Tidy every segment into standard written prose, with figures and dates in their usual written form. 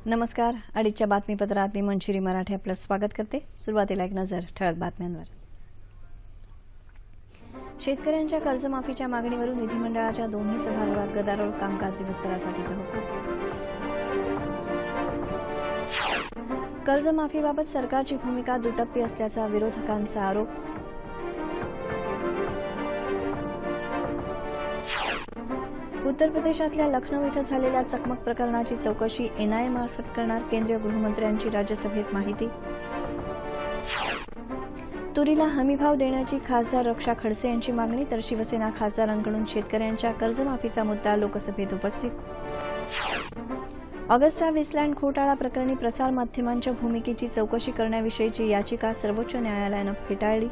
नमस्कार. अडीचच्या बातमीपत्रात मी मंजिरी मराठे आपलं स्वागत करते. सुरुवातीला एक नजर ठळक बातम्यांवर. शेतकऱ्यांच्या कर्जमाफीच्या मागणीवरून विधिमंडळाच्या दोन्ही सभागृहात गदारोळ, कामकाज दिवसभरासाठी तहकूब. कर्जमाफीबाबत सरकारची भूमिका दुटप्पी असल्याचा विरोधकांचा आरोप. उत्तर प्रदेशातल्या लखनौ इथं झालेल्या चकमक प्रकरणाची चौकशी एनआयए मार्फत करणार केंद्रीय गृहमंत्र्यांची राज्यसभेत माहिती. तुरीला हमीभाव देण्याची खासदार रक्षा खडसे यांची मागणी, तर शिवसेना खासदारांकडून शेतकऱ्यांच्या कर्जमाफीचा मुद्दा लोकसभेत उपस्थित. ऑगस्टा वेस्टलँड घोटाळा प्रकरणी प्रसारमाध्यमांच्या भूमिकेची चौकशी करण्याविषयीची याचिका सर्वोच्च न्यायालयानं फेटाळली.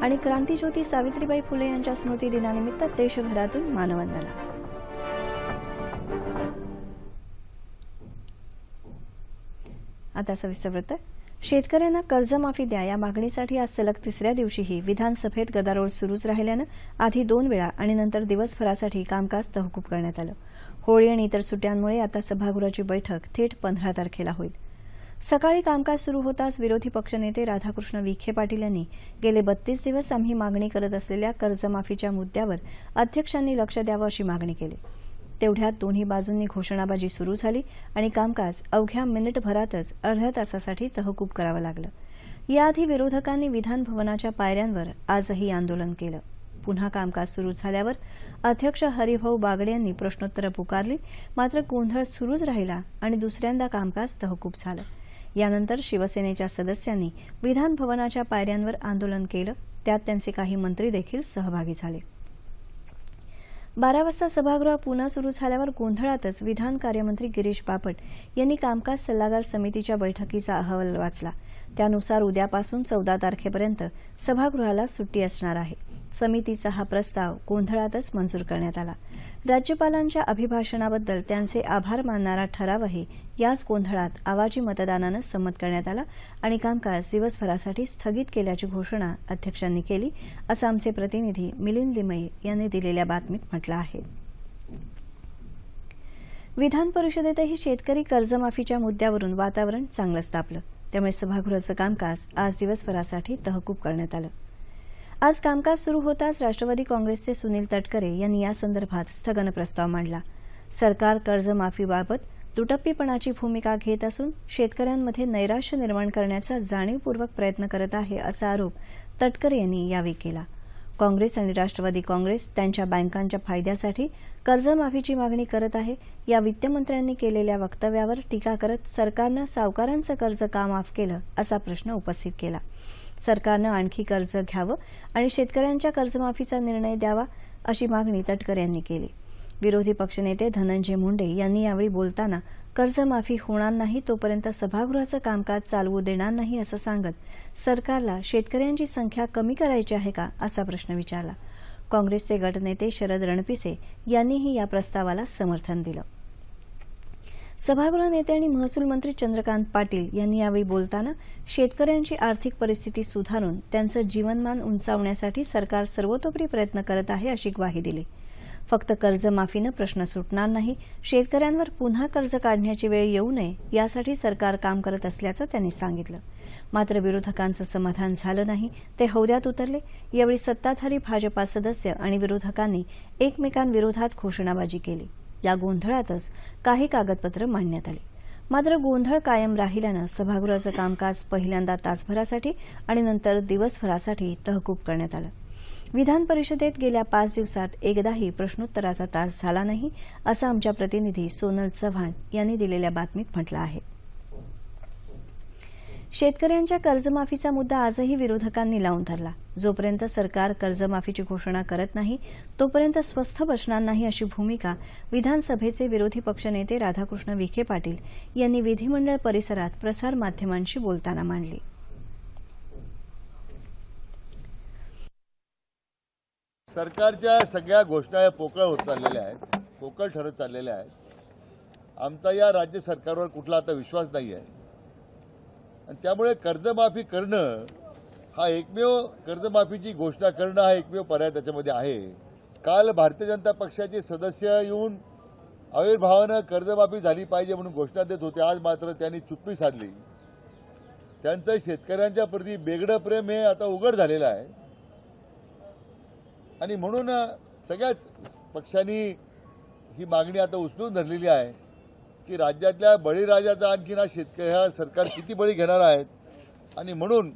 आणि क्रांतीज्योती सावित्रीबाई फुले यांच्या स्मृतिदिनानिमित्त देशभरातून मानवंदना. आता सविस्तर वृत्त. शेतकऱ्यांना कर्जमाफी द्या या मागणीसाठी आज सलग तिसऱ्या दिवशीही विधानसभेत गदारोळ सुरूच राहिल्यानं आधी 2 वेळा आणि नंतर दिवसभरासाठी कामकाज तहकूब करण्यात आलं. होळी आणि इतर सुट्ट्यांमुळे आता सभागृहाची बैठक थेट 15 तारखेला होईल. सकाळी कामकाज सुरू होताच विरोधी पक्षनेते राधाकृष्ण विखे पाटील यांनी गेले 32 दिवस आम्ही मागणी करत असलेल्या कर्जमाफीच्या मुद्द्यावर अध्यक्षांनी लक्ष द्यावं अशी मागणी केली. तेवढ्यात दोन्ही बाजूंनी घोषणाबाजी सुरू झाली आणि कामकाज अवघ्या मिनिटभरातच अर्ध्या तासासाठी तहकूब करावं लागलं. याआधी विरोधकांनी विधान भवनाच्या पायऱ्यांवर आजही आंदोलन केलं. पुन्हा कामकाज सुरू झाल्यावर अध्यक्ष हरिभाऊ बागडे यांनी प्रश्नोत्तरं पुकारली, मात्र गोंधळ सुरूच राहिला आणि दुसऱ्यांदा कामकाज तहकूब झालं. यानंतर शिवसेनेच्या सदस्यांनी विधान भवनाच्या पायऱ्यांवर आंदोलन केलं. त्यात त्यांचे काही मंत्री देखील सहभागी झाले. 12 वाजता सभागृह पुन्हा सुरू झाल्यावर गोंधळातच विधान कार्यमंत्री गिरीश बापट यांनी कामकाज सल्लागार समितीच्या बैठकीचा अहवाल वाचला. त्यानुसार उद्यापासून 14 तारखेपर्यंत सभागृहाला सुट्टी असणार आहे. समितीचा हा प्रस्ताव गोंधळातच मंजूर करण्यात आला. राज्यपालांच्या अभिभाषणाबद्दल त्यांचे आभार मानणारा ठरावही याच गोंधळात आवाजी मतदानानं संमत करण्यात आला आणि कामकाज दिवसभरासाठी स्थगित केल्याची घोषणा अध्यक्षांनी केली, असं आमचे प्रतिनिधी मिलिंद लिमये यांनी दिलेल्या बातमीत म्हटलं आहे. विधान परिषदेतही शेतकरी कर्जमाफीच्या मुद्द्यावरून वातावरण चांगलंच तापलं. त्यामुळे सभागृहाचं कामकाज आज दिवसभरासाठी तहकूब करण्यात आलं. आज कामकाज सुरू होताच राष्ट्रवादी काँग्रेसचे सुनील तटकरे यांनी या संदर्भात स्थगन प्रस्ताव मांडला. सरकार कर्जमाफीबाबत दुटप्पीपणाची भूमिका घेत असून शेतकऱ्यांमध्ये नैराश्य निर्माण करण्याचा जाणीवपूर्वक प्रयत्न करत आहे, असा आरोप तटकरे यांनी यावेळी केला. काँग्रेस आणि राष्ट्रवादी काँग्रेस त्यांच्या बँकांच्या फायद्यासाठी कर्जमाफीची मागणी करत आहे. या वित्तमंत्र्यांनी केलेल्या वक्तव्यावर टीका करत सरकारनं सावकारांचं कर्ज का माफ केलं, असा प्रश्न उपस्थित केला. सरकारनं आणखी कर्ज घ्यावं आणि शेतकऱ्यांच्या कर्जमाफीचा निर्णय द्यावा, अशी मागणी तटकरे यांनी केली. विरोधी पक्षनेते धनंजय मुंडे यांनी यावेळी बोलताना कर्जमाफी होणार नाही तोपर्यंत सभागृहाचं कामकाज चालवू देणार नाही, असं सांगत सरकारला शेतकऱ्यांची संख्या कमी करायची आहे का, असा प्रश्न विचारला. काँग्रेसचे गटनेते शरद रणपिसे यांनीही या प्रस्तावाला समर्थन दिलं. सभागृह नेते आणि महसूल मंत्री चंद्रकांत पाटील यांनी यावेळी बोलताना शेतकऱ्यांची आर्थिक परिस्थिती सुधारून त्यांचं जीवनमान उंचावण्यासाठी सरकार सर्वतोपरी प्रयत्न करत आहे, अशी ग्वाही दिली. फक्त कर्जमाफीनं प्रश्न सुटणार नाही, शेतकऱ्यांवर पुन्हा कर्ज काढण्याची वेळ येऊ नये यासाठी सरकार काम करत असल्याचं त्यांनी सांगितलं. मात्र विरोधकांचं समाधान झालं नाही, ते हौद्यात उतरले. यावेळी सत्ताधारी भाजपा सदस्य आणि विरोधकांनी एकमेकांविरोधात घोषणाबाजी केली. या गोंधळातच काही कागदपत्र मांडण्यात आली. मात्र गोंधळ कायम राहिल्यानं सभागृहाचं कामकाज पहिल्यांदा तासभरासाठी आणि नंतर दिवसभरासाठी तहकूब करण्यात आलं. विधान परिषदेत गेल्या 5 दिवसात एकदाही प्रश्नोत्तराचा तास झाला नाही, असं आमच्या प्रतिनिधी सोनल चव्हाण यांनी दिलेल्या बातमीत म्हटलं आहे. शेतकऱ्यांच्या कर्जमाफीचा मुद्दा आजही विरोधकांनी लावून धरला. जोपर्यंत सरकार कर्जमाफीची घोषणा करत नाही तोपर्यंत स्वस्थ बसणार नाही, अशी भूमिका विधानसभेचे विरोधी पक्षनेते राधाकृष्ण विखे पाटील यांनी विधिमंडळ परिसरात प्रसारमाध्यमांशी बोलताना मांडली. सरकारच्या सगळ्या घोषणा पोकळ होत चाललेल्या आहेत, पोकळ ठरत चाललेल्या आहेत. आमचा या राज्य सरकारवर कुठला आता विश्वास नाही आहे आणि त्यामुळे कर्जमाफी करणं हा एकमेव कर्जमाफीची घोषणा करणं हा एकमेव पर्याय त्याच्यामध्ये आहे. काल भारतीय जनता पक्षाचे सदस्य येऊन आविर्भावानं कर्जमाफी झाली पाहिजे म्हणून घोषणा देत होते. आज मात्र त्यांनी चुप्पी साधली. त्यांचं शेतकऱ्यांच्या प्रती बेगडं प्रेम हे आता उघड झालेलं आहे आणि म्हणून सगळ्याच पक्षांनी ही मागणी आता उचलून धरलेली आहे की राज्यातल्या बळीराजाचा आणखीन हा सरकार किती बळी घेणार आहेत आणि म्हणून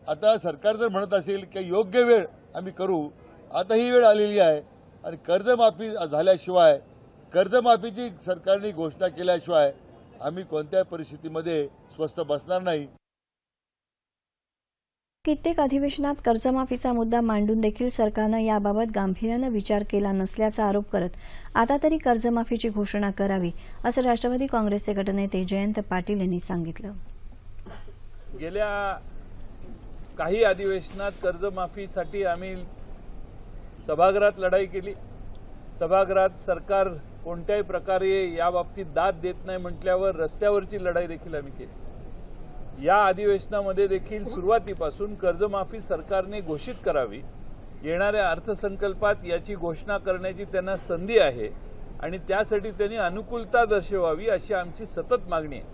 आता सरकार जर म्हणत असेल की योग्य वेळ आम्ही करू, आता ही वेळ आलेली आहे आणि कर्जमाफी झाल्याशिवाय, कर्जमाफीची सरकारने घोषणा केल्याशिवाय आम्ही कोणत्याही परिस्थितीमध्ये स्वस्थ बसणार नाही. कित्येक अधिवेशनात कर्जमाफीचा मुद्दा मांडून देखील सरकारनं याबाबत गांभीर्यानं विचार केला नसल्याचा आरोप करत आता तरी कर्जमाफीची घोषणा करावी असं राष्ट्रवादी काँग्रेसचे गटनेते जयंत पाटील यांनी सांगितलं. गेल्या काही अधिवेशनात कर्जमाफीसाठी आम्ही सभागृहात लढाई केली. सभागृहात सरकार कोणत्याही प्रकारे याबाबतीत दाद देत नाही म्हटल्यावर रस्त्यावरची लढाई देखील आम्ही केली. या अधिवेशनामध्ये देखील सुरुवातीपासून कर्जमाफी सरकारने घोषित करावी. येणाऱ्या अर्थसंकल्पात याची घोषणा करण्याची त्यांना संधी आहे आणि त्यासाठी त्यांनी अनुकूलता दर्शवावी अशी आमची सतत मागणी आहे.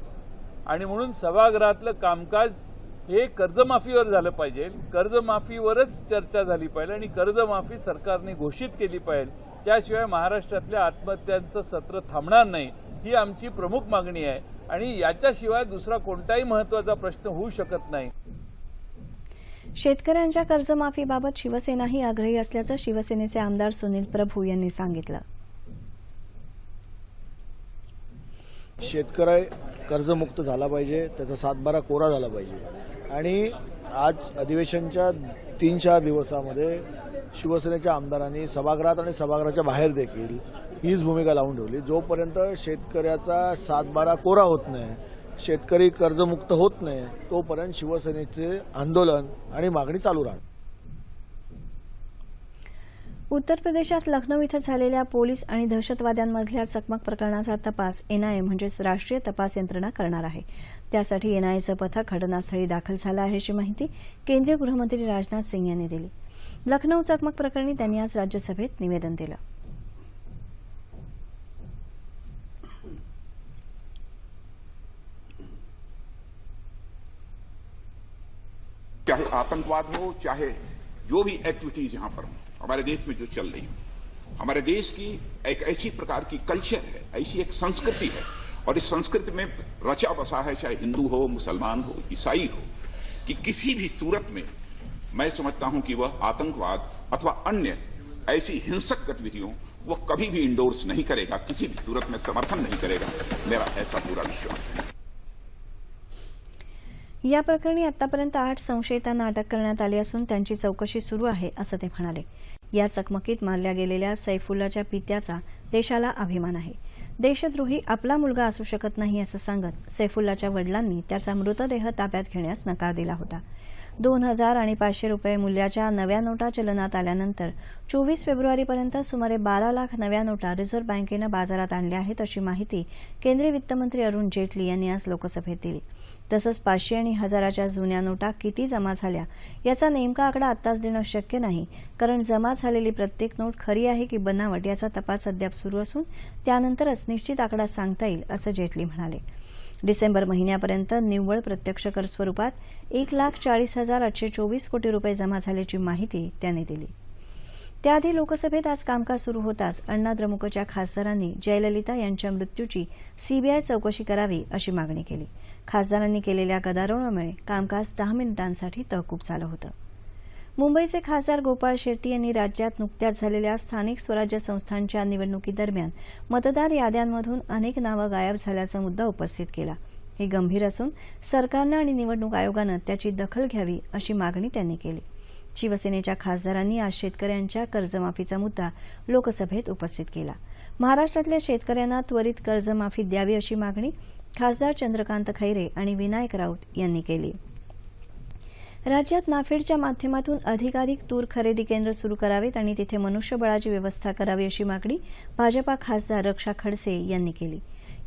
आणि म्हणून सभागृहातलं कामकाज हे कर्जमाफीवर झालं पाहिजे, कर्जमाफीवरच चर्चा झाली पाहिजे आणि कर्जमाफी सरकारने घोषित केली पाहिजे. त्याशिवाय महाराष्ट्रातल्या आत्महत्यांचं सत्र थांबणार नाही ही आमची प्रमुख मागणी आहे आणि याच्याशिवाय दुसरा कोणताही महत्त्वाचा प्रश्न होऊ शकत नाही. शेतकऱ्यांच्या कर्जमाफीबाबत शिवसेनाही आग्रही असल्याचं शिवसेनेचे आमदार सुनील प्रभू यांनी सांगितलं. शेतकरी कर्जमुक्त झाला पाहिजे, त्याचा सातबारा कोरा झाला पाहिजे आणि आज अधिवेशनच्या 3-4 दिवसामध्ये शिवसेनेच्या आमदारांनी सभागृहात आणि सभागृहाच्या बाहेर देखील हीच भूमिका लावून ठेवली. जोपर्यंत शेतकऱ्याचा सातबारा कोरा होत नाही, शेतकरी कर्जमुक्त होत नाही, तोपर्यंत शिवसेनेचे आंदोलन आणि मागणी चालू राहणार. उत्तर प्रदेशात लखनौ इथं झालेल्या पोलीस आणि दहशतवाद्यांमधल्या चकमक प्रकरणाचा तपास एनआयए म्हणजेच राष्ट्रीय तपास यंत्रणा करणार आहे. त्यासाठी एनआयएचं पथक घटनास्थळी दाखल झालं आहे अशी माहिती केंद्रीय गृहमंत्री राजनाथ सिंह यांनी दिली. लखनौ चकमक प्रकरणी त्यांनी आज राज्यसभेत निवेदन दिलं. चाहे आतंकवाद हो, चाहे जो भी एक्टिविटीज यहां पर हो हमारे देश में जो चल रही हो, हमारे देश की एक ऐसी प्रकार की कल्चर है, ऐसी एक संस्कृति है और इस संस्कृति में रचा बसा है, चाहे हिंदू हो, मुसलमान हो, ईसाई हो, कि किसी भी सूरत में मैं समझता हूं कि वह आतंकवाद अथवा अन्य ऐसी हिंसक गतिविधियों वह कभी भी इंडोर्स नहीं करेगा, किसी भी सूरत में समर्थन नहीं करेगा. मेरा ऐसा पूरा विश्वास है. या प्रकरणी आतापर्यंत 8 संशयितांना अटक करण्यात आली असून त्यांची चौकशी सुरू आहे असं ते म्हणाले. या चकमकीत मारल्या गेलेल्या सैफुल्लाच्या पित्याचा देशाला अभिमान आहे. देशद्रोही आपला मुलगा असू शकत नाही असं सांगत सैफुल्लाच्या वडिलांनी त्याचा मृतदेह ताब्यात घेण्यास नकार दिला होता. 2000 आणि 500 रुपये मूल्याच्या नव्या नोटा चलनात आल्यानंतर 24 फेब्रुवारीपर्यंत सुमारे 12 लाख नव्या नोटा रिझर्व्ह बँकेनं बाजारात आणल्या आहेत अशी माहिती केंद्रीय वित्तमंत्री अरुण जेटली यांनी आज लोकसभेत दिली. तसंच 500 आणि 1000च्या जुन्या नोटा किती जमा झाल्या याचा नेमका आकडा आत्ताच देणं शक्य नाही, कारण जमा झालेली प्रत्येक नोट खरी आहे की बनावट याचा तपास अद्याप सुरू असून त्यानंतरच निश्चित आकडा सांगता येईल असं जेटली म्हणाले. डिसेंबर महिन्यापर्यंत निव्वळ प्रत्यक्ष कर स्वरूपात 1,40,824 कोटी रुपये जमा झाल्याची माहिती त्यांनी दिली. त्याआधी लोकसभेत आज कामकाज सुरू होताच अण्णाद्रमुकच्या खासदारांनी जयललिता यांच्या मृत्यूची सीबीआय चौकशी करावी अशी मागणी केली. खासदारांनी केलेल्या गदारोळामुळे कामकाज 10 मिनिटांसाठी तहकूब झालं होतं. मुंबईचे खासदार गोपाळ शेट्टी यांनी राज्यात नुकत्याच झालेल्या स्थानिक स्वराज्य संस्थांच्या निवडणुकीदरम्यान मतदार याद्यांमधून अनेक नावं गायब झाल्याचा मुद्दा उपस्थित केला. हे गंभीर असून सरकारनं आणि निवडणूक आयोगानं त्याची दखल घ्यावी अशी मागणी त्यांनी केली. शिवसेनेच्या खासदारांनी आज शेतकऱ्यांच्या कर्जमाफीचा मुद्दा लोकसभेत उपस्थित केला. महाराष्ट्रातल्या शेतकऱ्यांना त्वरित कर्जमाफी द्यावी अशी मागणी खासदार चंद्रकांत खैरे आणि विनायक राऊत यांनी केली. राज्यात नाफेडच्या माध्यमातून अधिकाधिक तूर खरेदी केंद्र सुरू करावेत आणि तिथे मनुष्यबळाची व्यवस्था करावी अशी मागणी भाजपा खासदार रक्षा खडसे यांनी केली.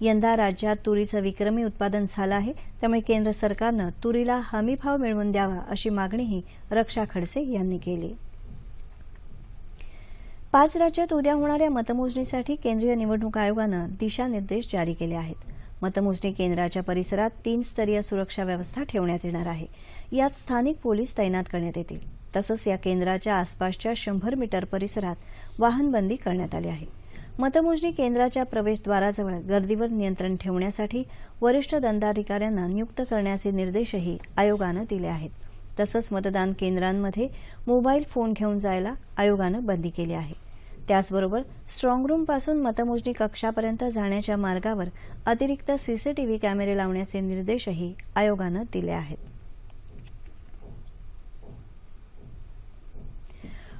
यंदा राज्यात तुरीचं विक्रमी उत्पादन झालं आहे, त्यामुळे केंद्र सरकारनं तुरीला हमीभाव मिळवून द्यावा अशी मागणीही रक्षा खडसे यांनी केली. 5 राज्यात उद्या होणाऱ्या मतमोजणीसाठी केंद्रीय निवडणूक आयोगानं दिशानिर्देश जारी केले आहेत. मतमोजणी केंद्राच्या परिसरात 3 स्तरीय सुरक्षा व्यवस्था ठेवण्यात येणार आहे. यात स्थानिक पोलीस तैनात करण्यात येतील. तसंच या केंद्राच्या आसपासच्या 100 मीटर परिसरात वाहनबंदी करण्यात आली आहे. मतमोजणी केंद्राच्या प्रवेशद्वाराजवळ गर्दीवर नियंत्रण ठेवण्यासाठी वरिष्ठ दंडाधिकाऱ्यांना नियुक्त करण्याचे निर्देशही आयोगानं दिले आहेत. तसंच मतदान केंद्रांमध्ये मोबाईल फोन घेऊन जायला आयोगानं बंदी केली आहे. त्याचबरोबर स्ट्रॉंग रूमपासून मतमोजणी कक्षापर्यंत जाण्याच्या मार्गावर अतिरिक्त सीसीटीव्ही कॅमेरे लावण्याचे निर्देशही आयोगानं दिले आहेत.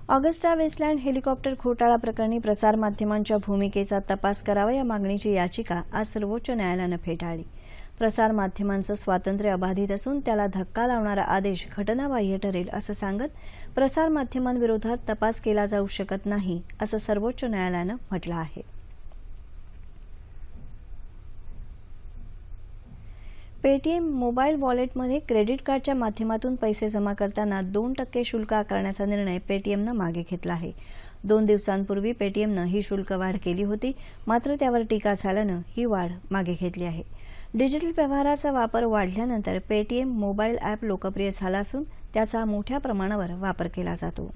ऑगस्टा वेस्टलँड हेलिकॉप्टर घोटाळा प्रकरणी प्रसारमाध्यमांच्या भूमिकेचा तपास करावा या मागणीची याचिका आज सर्वोच्च न्यायालयानं फेटाळली. प्रसारमाध्यमांचं स्वातंत्र्य अबाधित असून त्याला धक्का लावणारा आदेश घटनाबाह्य ठरेल असं सांगत प्रसारमाध्यमांविरोधात तपास केला जाऊ शकत नाही असं सर्वोच्च न्यायालयानं म्हटलं आहे. पेटीएम मोबाईल वॉलेटमध्ये क्रेडिट कार्डच्या माध्यमातून पैसे जमा करताना 2% शुल्क आकारण्याचा निर्णय पेटीएमनं मागे घेतला आहे. 2 दिवसांपूर्वी पेटीएमनं ही शुल्क वाढ केली होती. मात्र त्यावर टीका झाल्यानं ही वाढ मागे घेतली आहे. डिजिटल व्यवहाराचा वापर वाढल्यानंतर पेटीएम मोबाईल ॲप लोकप्रिय झाला असून त्याचा मोठ्या प्रमाणावर वापर केला जातो.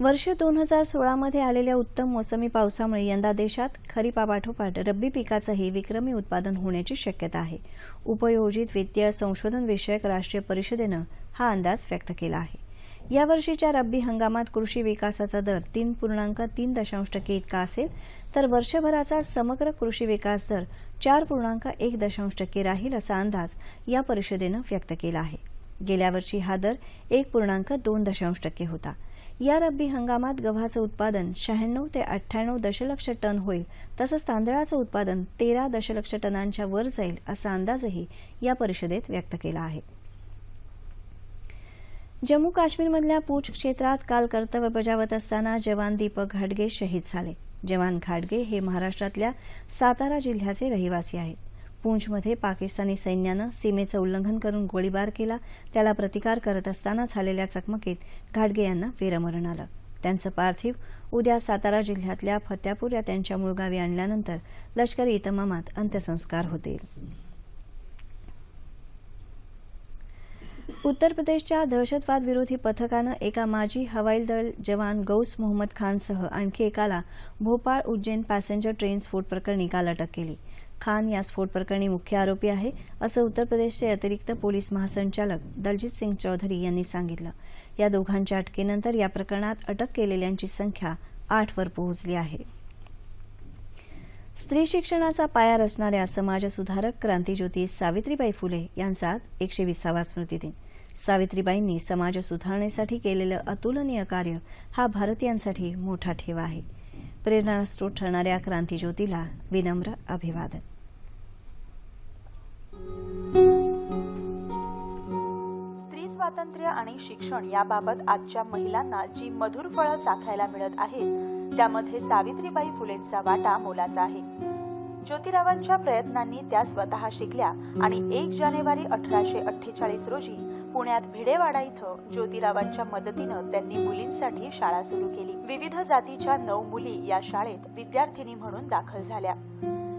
वर्ष 2016मध्ये आलेल्या उत्तम मोसमी पावसामुळे यंदा देशात खरीपापाठोपाठ रब्बी पिकाचंही विक्रमी उत्पादन होण्याची शक्यता आहे. उपयोजित वित्तीय संशोधन विषयक राष्ट्रीय परिषदेनं हा अंदाज व्यक्त केला आहे. यावर्षीच्या रब्बी हंगामात कृषी विकासाचा दर 3.3% इतका असेल तर वर्षभराचा समग्र कृषी विकास दर 4.1% राहील असा अंदाज या परिषदेनं व्यक्त केला आहे. गेल्या वर्षी हा दर 1.2% होता. या रब्बी हंगामात गव्हाचं उत्पादन 96 ते 98 दशलक्ष टन होईल. तसंच तांदळाचं उत्पादन 13 दशलक्ष टनांच्या वर जाईल असा अंदाजही या परिषदेत व्यक्त केला आहे. जम्मू काश्मीरमधल्या पूंछ क्षेत्रात काल कर्तव्य बजावत असताना जवान दीपक घाटगे शहीद झाले. जवान घाटगे हे महाराष्ट्रातल्या सातारा जिल्ह्याचे रहिवासी आहेत. पूंछमध्ये पाकिस्तानी सैन्यानं सीमेचं उल्लंघन करून गोळीबार केला. त्याला प्रतिकार करत असताना झालेल्या चकमकीत घाटगे यांना वीरमरण आलं. त्यांचं पार्थिव उद्या सातारा जिल्ह्यातल्या फत्यापूर या त्यांच्या मूळ गावी आणल्यानंतर लष्करी इतमामात अंत्यसंस्कार होतील. उत्तर प्रदेशच्या दहशतवाद विरोधी पथकानं एका माजी हवाई दल जवान गौस मोहम्मद खानसह आणखी एकाला भोपाळ उज्जैन पॅसेंजर ट्रेन स्फोट प्रकरणी काल अटक केली. खान या स्फोट प्रकरणी मुख्य आरोपी आहे असं उत्तर प्रदेशचे अतिरिक्त पोलीस महासंचालक दलजीत सिंग चौधरी यांनी सांगितलं. या दोघांच्या अटकेनंतर या प्रकरणात अटक केलेल्यांची संख्या 8 वर पोहोचली आहे. स्त्री शिक्षणाचा पाया रचणाऱ्या समाजसुधारक क्रांतीज्योती सावित्रीबाई फुले यांचा 120वा स्मृतिदिन. सावित्रीबाईंनी समाज सुधारणेसाठी केलेलं अतुलनीय कार्य हा भारतीयांसाठी मोठा ठेवा आहे. प्रेरणास्त्रोत ठरणाऱ्या क्रांतीज्योतीला विनम्र अभिवादन. स्त्री स्वातंत्र्य आणि शिक्षण याबाबत आजच्या महिलांना जी मधुर फळं चाखायला मिळत आहेत त्यामध्ये सावित्रीबाई फुलेंचा वाटा मोलाचा आहे. ज्योतिरावांच्या प्रयत्नांनी त्या स्वतः शिकल्या आणि 1 जानेवारी 1848 रोजी पुण्यात भिडेवाडा इथं ज्योतिरावांच्या मदतीनं त्यांनी मुलींसाठी शाळा सुरू केली. विविध जातीच्या 9 मुली या शाळेत विद्यार्थिनी म्हणून दाखल झाल्या.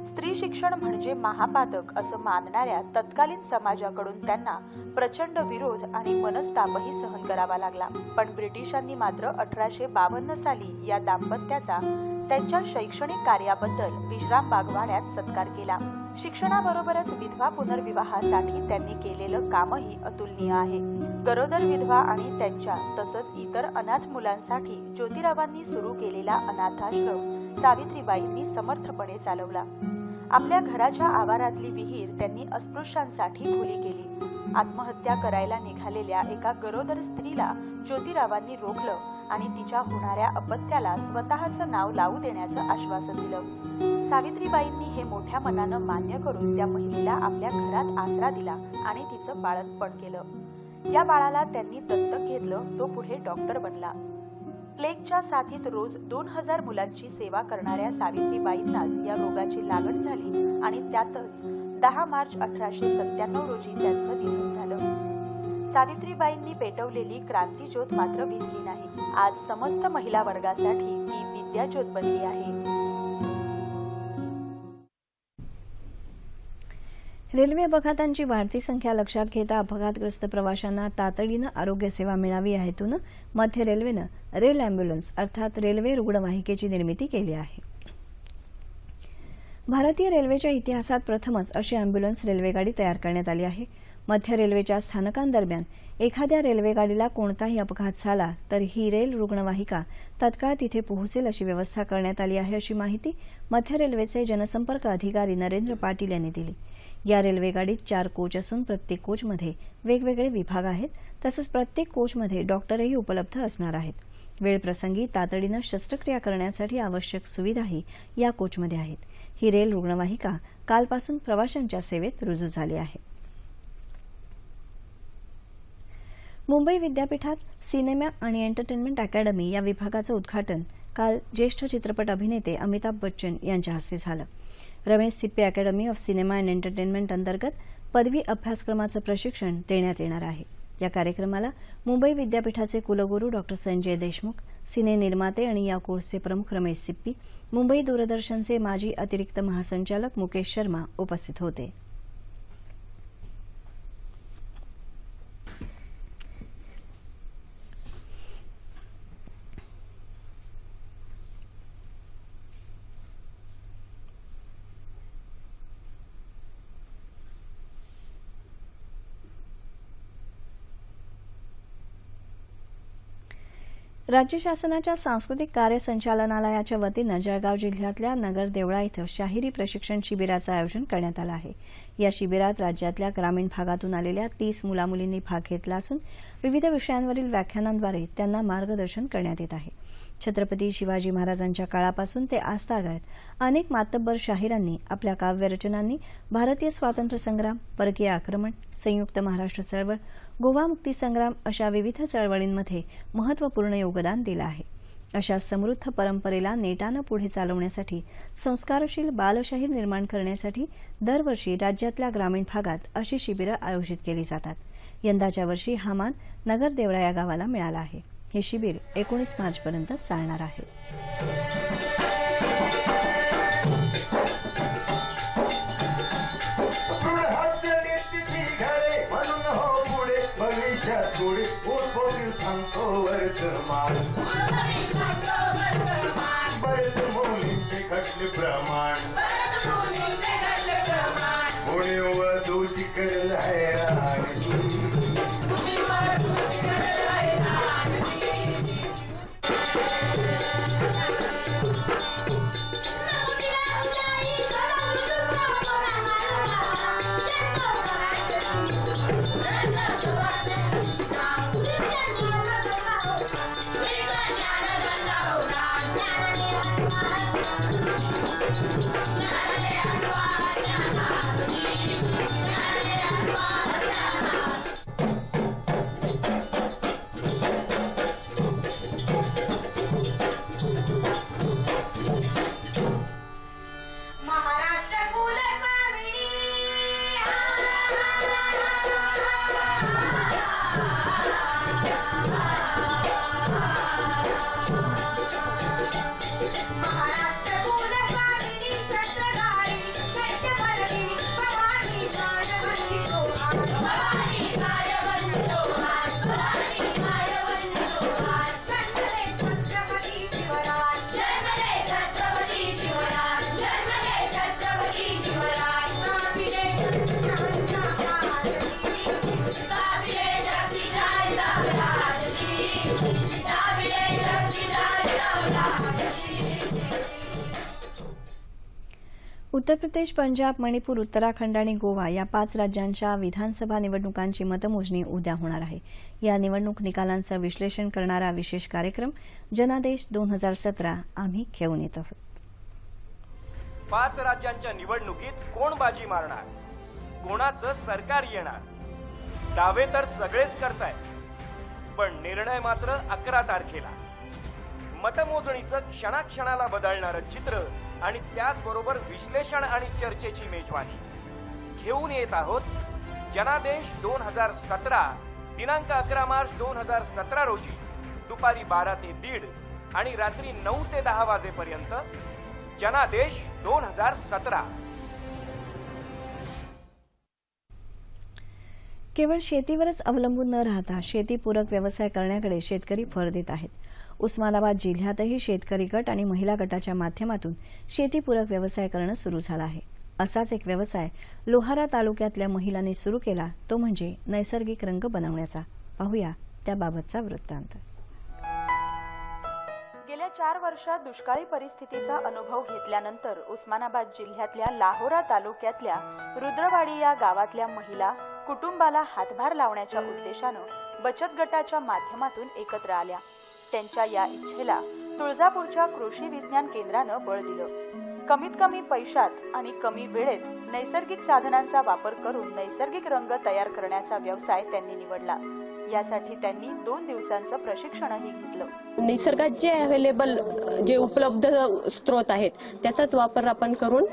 स्त्री शिक्षण म्हणजे महापातक असं मानणाऱ्या तत्कालीन समाजाकडून त्यांना प्रचंड विरोध आणि मनस्तापही सहन करावा लागला. पण ब्रिटिशांनी मात्र 1852 साली या दाम्पत्याचा त्यांच्या शैक्षणिक कार्याबद्दल विश्रामबाग वाड्यात सत्कार केला. शिक्षणाबरोबरच विधवा पुनर्विवाहासाठी त्यांनी केलेलं कामही अतुलनीय आहे. गरोदर विधवा आणि त्यांच्या तसंच इतर अनाथ मुलांसाठी ज्योतिरावांनी सुरू केलेला अनाथाश्रम सावित्रीबाईंनी समर्थपणे चालवला. आपल्या घराच्या आवारातली विहीर त्यांनी अस्पृश्यांसाठी खुली केली. आत्महत्या करायला निघालेल्या एका गरोदर स्त्रीला ज्योतिरावांनी रोखलं आणि तिच्या होणाऱ्या अपत्याला स्वतःचं नाव लावू देण्याचं आश्वासन दिलं. सावित्रीबाईंनी हे मोठ्या मनानं मान्य करून त्या महिलेला आपल्या घरात आसरा दिला आणि तिचं बाळंतपण केलं. या बाळाला त्यांनी दत्तक घेतलं. तो पुढे डॉक्टर बनला. प्लेगच्या साथीत रोज 2000 मुलांची सेवा करणाऱ्या सावित्रीबाईंनाच या रोगाची लागण झाली आणि त्यातच 10 मार्च 1897 रोजी त्यांचं निधन झालं. सावित्रीबाईंनी पेटवलेली क्रांतीज्योत मात्र विझली नाही। आज समस्त महिला वर्गासाठी ती विद्याज्योत बनली आहे। रेल्वे अपघातांची वाढती संख्या लक्षात घेता अपघातग्रस्त प्रवाशांना तातडीनं आरोग्य सेवा मिळावी या हेतूनं मध्य रेल्वेनं रेल अँब्युलन्स अर्थात रेल्वे रुग्णवाहिकेची निर्मिती केली आहे। भारतीय रेल्वेच्या इतिहासात प्रथमच अशी अँब्युलन्स रेल्वेगाडी तयार करण्यात आली आहे। मध्य रेल्वेच्या स्थानकांदरम्यान एखाद्या रेल्वेगाडीला कोणताही अपघात झाला तर ही रेल रुग्णवाहिका तत्काळ तिथे पोहोचेल अशी व्यवस्था करण्यात आली आहे, अशी माहिती मध्य रेल्वेचे जनसंपर्क अधिकारी नरेंद्र पाटील यांनी दिली। या रेल्वेगाडीत 4 कोच असून प्रत्येक कोचमध्ये वेगवेगळे विभाग आहेत, तसंच प्रत्येक कोचमध्ये डॉक्टरही उपलब्ध असणार आहेत। वेळप्रसंगी तातडीनं शस्त्रक्रिया करण्यासाठी आवश्यक सुविधाही या कोचमध्ये आहेत। ही रेल रुग्णवाहिका कालपासून प्रवाशांच्या सेवेत रुजू झाली आहे। मुंबई विद्यापीठात सिनेमा आणि एंटरटेनमेंट अकॅडमी या विभागाचं उद्घाटन काल ज्येष्ठ चित्रपट अभिनेते अमिताभ बच्चन यांच्या हस्ते झालं। Ramesh Sippy academy of cinema and entertainment अंतर्गत पदवी अभ्यासक्रमाचं प्रशिक्षण देण्यात येणार आहे। या कार्यक्रमाला मुंबई विद्यापीठाचे कुलगुरू डॉ. संजय देशमुख, सिने निर्माते आणि या कोर्सचे प्रमुख रमेश सिप्पी, मुंबई दूरदर्शनचे माजी अतिरिक्त महासंचालक मुकेश शर्मा उपस्थित होते। राज्य शासनाच्या सांस्कृतिक कार्य संचालनालयाच्या वतीनं जळगाव जिल्ह्यातल्या नगर देवळा इथं शाहिरी प्रशिक्षण शिबिराचं आयोजन करण्यात आलं आहे। या शिबिरात राज्यातल्या ग्रामीण भागातून आलेल्या 30 मुलामुलींनी भाग घेतला असून विविध विषयांवरील व्याख्यानांद्वारे त्यांना मार्गदर्शन करण्यात येत आहे। छत्रपती शिवाजी महाराजांच्या काळापासून ते आजतागायत अनेक मातब्बर शाहिरांनी आपल्या काव्यरचनांनी भारतीय स्वातंत्र्य संग्राम, परकीय आक्रमण, संयुक्त महाराष्ट्र चळवळ, गोवा मुक्ती संग्राम अशा विविध चळवळींमध्ये महत्त्वपूर्ण योगदान दिलं आहे। अशा समृद्ध परंपरेला नेटानं पुढे चालवण्यासाठी संस्कारशील बालशाहीर निर्माण करण्यासाठी दरवर्षी राज्यातल्या ग्रामीण भागात अशी शिबिरं आयोजित केली जातात। यंदाच्या वर्षी हा मान नगर देवळा या गावाला मिळाला आहे। हे शिबिर 19 मार्चपर्यंत चालणार आहे। उत्तर प्रदेश, पंजाब, मणिपूर, उत्तराखंड आणि गोवा या 5 राज्यांच्या विधानसभा निवडणुकांची मतमोजणी उद्या होणार आहे। या निवडणूक निकालांचं विश्लेषण करणारा विशेष कार्यक्रम जनादेश 2017 आम्ही घेऊन येत आहोत। 5 राज्यांच्या निवडणुकीत कोण बाजी मारणार, कोणाचं सरकार येणार, दावे तर सगळेच करतायत, पण निर्णय मात्र 11 तारखेला। मतमोजणीचं क्षणाक्षणाला बदलणारं चित्र आणि त्याचबरोबर विश्लेषण आणि चर्चेची मेजवानी घेऊन येत आहोत जनादेश 2017 दिनांक 11 मार्च 2017 रोजी दुपारी 12 ते 1:30 आणि रात्री 9 ते 10 वाजेपर्यंत जनादेश 2017. केवळ शेतीवरच अवलंबून न राहता शेतीपूरक व्यवसाय करण्याकडे शेतकरी भर देत आहेत. उस्मानाबाद जिल्ह्यातही शेतकरी गट आणि महिला गटाच्या माध्यमातून शेतीपूरक व्यवसाय करणं सुरू झालं आहे. असाच एक व्यवसाय लोहारा तालुक्यातल्या महिलांनी सुरू केला, तो म्हणजे नैसर्गिक रंग बनवण्याचा. पाहूया त्याबाबतचा वृत्तांत. गेल्या 4 वर्षात दुष्काळी परिस्थितीचा अनुभव घेतल्यानंतर उस्मानाबाद जिल्ह्यातल्या लाहोरा तालुक्यातल्या रुद्रवाडी या गावातल्या महिला कुटुंबाला हातभार लावण्याच्या उद्देशानं बचत गटाच्या माध्यमातून एकत्र आल्या. त्यांच्या या इच्छेला तुळजापूरच्या कृषी विज्ञान केंद्रानं बळ दिलं. कमीत कमी पैशात आणि कमी वेळेत नैसर्गिक साधनांचा वापर करून नैसर्गिक रंग तयार करण्याचा व्यवसाय त्यांनी निवडला. यासाठी त्यांनी 2 दिवसांचं प्रशिक्षणही घेतलं. निसर्गात जे अवेलेबल जे उपलब्ध स्रोत आहेत त्याचाच वापर आपण करून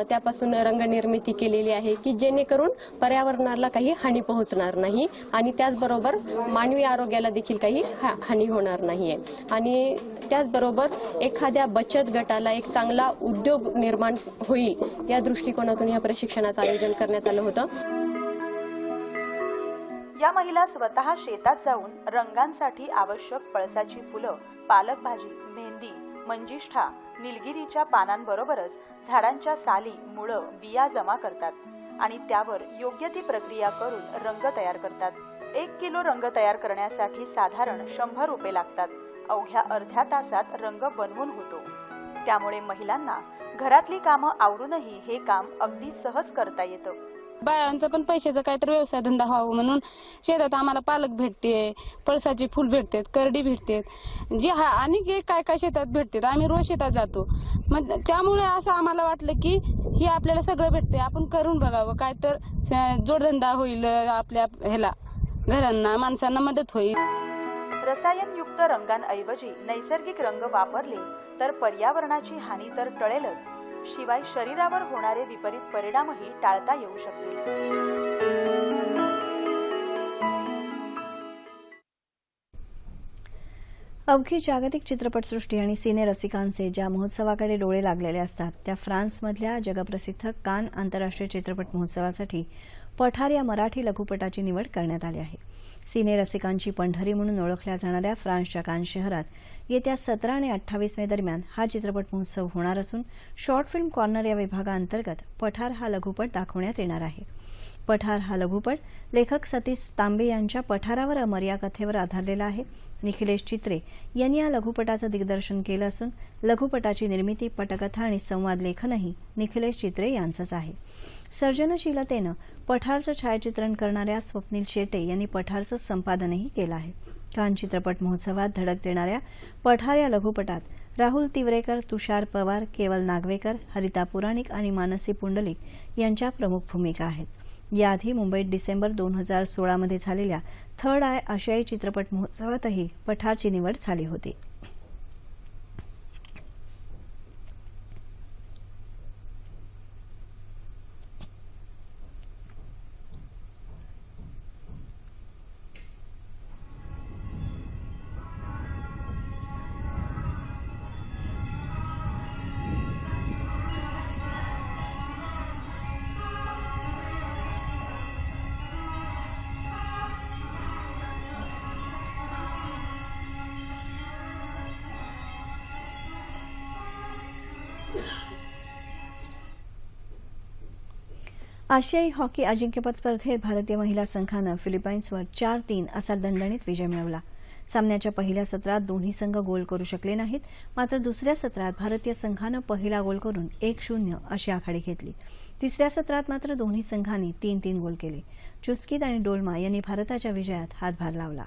त्यापासून रंगनिर्मिती केलेली आहे की जेणेकरून पर्यावरणाला काही हानी पोहोचणार नाही आणि त्याचबरोबर मानवी आरोग्याला देखील काही हानी होणार नाहीये. आणि त्याचबरोबर एखाद्या बचत गटाला एक चांगला उद्योग निर्माण होईल या दृष्टिकोनातून या प्रशिक्षणाचं आयोजन करण्यात आलं होतं. या महिला स्वतः शेतात जाऊन रंगांसाठी आवश्यक पळसाची फुलं, पालक भाजी, मेहंदी, मंजिष्ठा, निलगिरीच्या पानांबरोबरच झाडांच्या साली, मुळं, बिया जमा करतात आणि त्यावर योग्य ती प्रक्रिया करून रंग तयार करतात. 1 किलो रंग तयार करण्यासाठी साधारण 100 रुपये लागतात. अवघ्या अर्ध्या तासात रंग बनवून होतो. त्यामुळे महिलांना घरातली कामं आवरूनही हे काम अगदी सहज करता येतं. बायांचा पण पैशाचा काहीतरी व्यवसाय धंदा व्हावा म्हणून शेतात आम्हाला पालक भेटते, पळसाची फुल भेटतात, करडी भेटतात, जे आणि काय काय शेतात भेटतात. आम्ही रोज शेतात जातो. मग त्यामुळे असं आम्हाला वाटलं की हे आपल्याला सगळं भेटते, आपण करून बघावं, काय तर जोडधंदा होईल, आपल्या ह्याला घरांना माणसांना मदत होईल. रसायनयुक्त रंगांऐवजी नैसर्गिक रंग वापरले तर पर्यावरणाची हानी तर टळेलच, शिवाय शरीरावर होणारे विपरीत परिणामही टाळता येऊ शकतील. अवघी जागतिक चित्रपटसृष्टी आणि सिने रसिकांचे ज्या महोत्सवाकडे डोळे लागलेले असतात त्या फ्रान्समधल्या जगप्रसिद्ध कान आंतरराष्ट्रीय चित्रपट महोत्सवासाठी पठार या मराठी लघुपटाची निवड करण्यात आली आहे. सिने रसिकांची पंढरी म्हणून ओळखल्या जाणाऱ्या फ्रान्सच्या कान शहरात येत्या 17 आणि 28 मे दरम्यान हा चित्रपट महोत्सव होणार असून शॉर्ट फिल्म कॉर्नर या विभागाअंतर्गत पठार हा लघुपट दाखवण्यात येणार आहे. पठार हा लघुपट लेखक सतीश तांबे यांच्या पठारावर अमर या कथेवर आधारलेला आहे. निखिलेश चित्रे यांनी या लघुपटाचं दिग्दर्शन केलं असून लघुपटाची निर्मिती, पटकथा आणि संवाद लेखनही निखिलेश चित्रे यांचंच आहे. सर्जनशीलतेनं पठारचं छायाचित्रण करणाऱ्या स्वप्नील शेटे यांनी पठारचं संपादनही केलं आहे. कान चित्रपट महोत्सवात धडक देणाऱ्या पठार या लघुपटात राहुल तिवरेकर, तुषार पवार, केवल नागवेकर, हरिता पुराणिक आणि मानसी पुंडलिक यांच्या प्रमुख भूमिका आहेत. याआधी मुंबईत डिसेंबर 2016 मध्ये झालेल्या थर्ड आय आशियाई चित्रपट महोत्सवातही पठारची निवड झाली होती. आशियाई हॉकी अजिंक्यपद स्पर्धेत भारतीय महिला संघानं फिलिपाईन्सवर 4-3 असा दणदणीत विजय मिळवला. सामन्याच्या पहिल्या सत्रात दोन्ही संघ गोल करू शकले नाहीत. मात्र दुसऱ्या सत्रात भारतीय संघानं पहिला गोल करून 1-0 अशी आघाडी घेतली. तिसऱ्या सत्रात मात्र दोन्ही संघांनी 3-3 गोल केले. चुस्कित आणि डोल्मा यांनी भारताच्या विजयात हातभार लावला.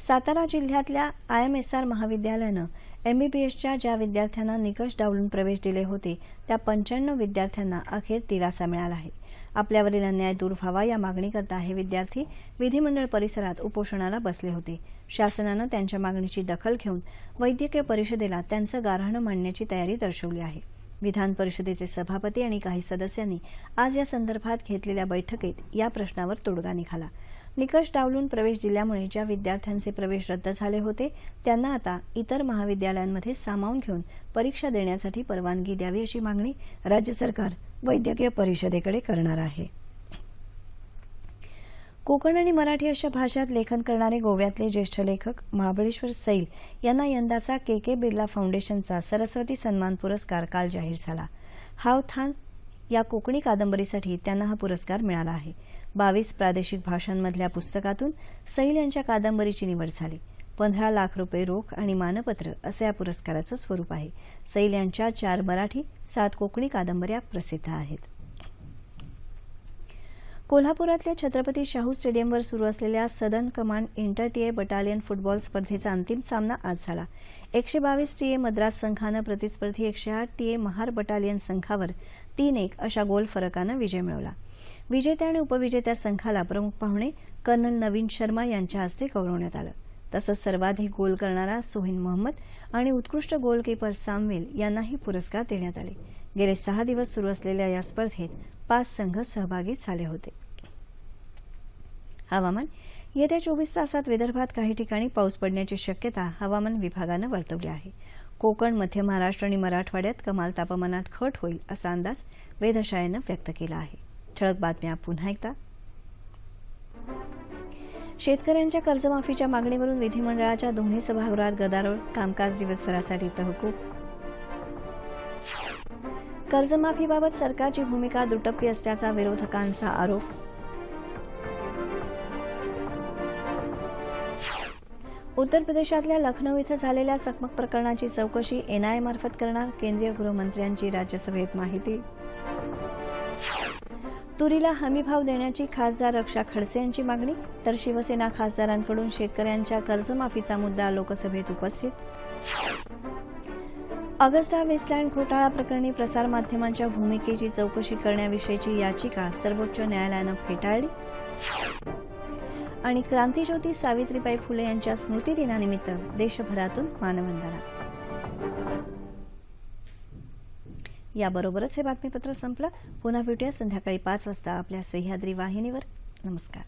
सातारा जिल्ह्यातल्या IMSR महाविद्यालयानं MBBSच्या ज्या विद्यार्थ्यांना निकष डावलून प्रवेश दिले होते त्या 95 विद्यार्थ्यांना अखेर दिलासा मिळाला आहे. आपल्यावरील अन्याय दूर व्हावा या मागणीकरता हे विद्यार्थी विधिमंडळ परिसरात उपोषणाला बसले होते. शासनानं त्यांच्या मागणीची दखल घेऊन वैद्यकीय परिषदेला त्यांचं गाऱ्हाणं मांडण्याची तयारी दर्शवली आहे. विधान परिषदेचे सभापती आणि काही सदस्यांनी आज या संदर्भात घेतलेल्या बैठकीत या प्रश्नावर तोडगा निघाला. निकष डावलून प्रवेश दिल्यामुळे ज्या विद्यार्थ्यांचे प्रवेश रद्द झाले होते त्यांना आता इतर महाविद्यालयांमध्ये सामावून घेऊन परीक्षा देण्यासाठी परवानगी द्यावी अशी मागणी राज्य सरकार वैद्यकीय परिषदेकडे करणार आहे. कोकण आणि मराठी अशा भाषात लेखन करणारे गोव्यातले ज्येष्ठ लेखक महाबळेश्वर सैल यांना यंदाचा के बिर्ला फाउंडेशनचा सरस्वती सन्मान पुरस्कार काल जाहीर झाला. हावथान या कोकणी कादंबरीसाठी त्यांना हा पुरस्कार मिळाला आहे. 22 प्रादेशिक भाषांमधल्या पुस्तकातून सैल यांच्या कादंबरीची निवड झाली. 15 लाख रुपये रोख आणि मानपत्र असं या पुरस्काराचं स्वरूप आहे. सैल यांच्या 4 मराठी 7 कोकणी कादंबऱ्या प्रसिद्ध आहेत. कोल्हापुरातल्या छत्रपती शाहू स्टेडियमवर सुरू असलेल्या southern command inter TA battalion football स्पर्धेचा अंतिम सामना आज झाला. 122 टीए मद्रास संघानं प्रतिस्पर्धी 108 टीए महार बटालियन संघावर 3-1 अशा गोल फरकानं विजय मिळवला. विजेत्या आणि उपविजेत्या संघाला प्रमुख पाहुणे कर्नल नवीन शर्मा यांच्या हस्ते गौरवण्यात आलं. तसंच सर्वाधिक गोल करणारा सोहिन मोहम्मद आणि उत्कृष्ट गोलकीपर सामवेल यांनाही पुरस्कार देण्यात आले. गेले 6 दिवस सुरू असलेल्या या स्पर्धेत 5 संघ सहभागी झाले होते. हवामान. येत्या 24 तासात विदर्भात काही ठिकाणी पाऊस पडण्याची शक्यता हवामान विभागानं वर्तवली आहे. कोकण, मध्य महाराष्ट्र आणि मराठवाड्यात कमाल तापमानात घट होईल असा अंदाज वेधशाळेनं व्यक्त केला आहे. ठळक बातम्या पुन्हा एकदा. शेतकऱ्यांच्या कर्जमाफीच्या मागणीवरून विधिमंडळाच्या दोन्ही सभागृहात गदारोळ, कामकाज दिवसभरासाठी तहकूब. कर्जमाफीबाबत सरकारची भूमिका दुटप्पी असल्याचा विरोधकांचा आरोप. उत्तर प्रदेशातल्या लखनौ इथं झालेल्या चकमक प्रकरणाची चौकशी एनआयए मार्फत करणार केंद्रीय गृहमंत्र्यांची राज्यसभेत माहिती. तुरीला हमीभाव देण्याची खासदार रक्षा खडसे यांची मागणी, तर शिवसेना खासदारांकडून शेतकऱ्यांच्या कर्जमाफीचा मुद्दा लोकसभेत उपस्थित. ऑगस्टा वेस्टलँड घोटाळा प्रकरणी प्रसारमाध्यमांच्या भूमिकेची चौकशी करण्याविषयीची याचिका सर्वोच्च न्यायालयानं फेटाळली. आणि क्रांतीज्योती सावित्रीबाई फुले यांच्या स्मृतिदिनानिमित्त देशभरातून मानवंदना. याबरोबरच हे बातमीपत्र संपलं. पुन्हा भेटूया संध्याकाळी 5 वाजता आपल्या सह्याद्री वाहिनीवर. नमस्कार.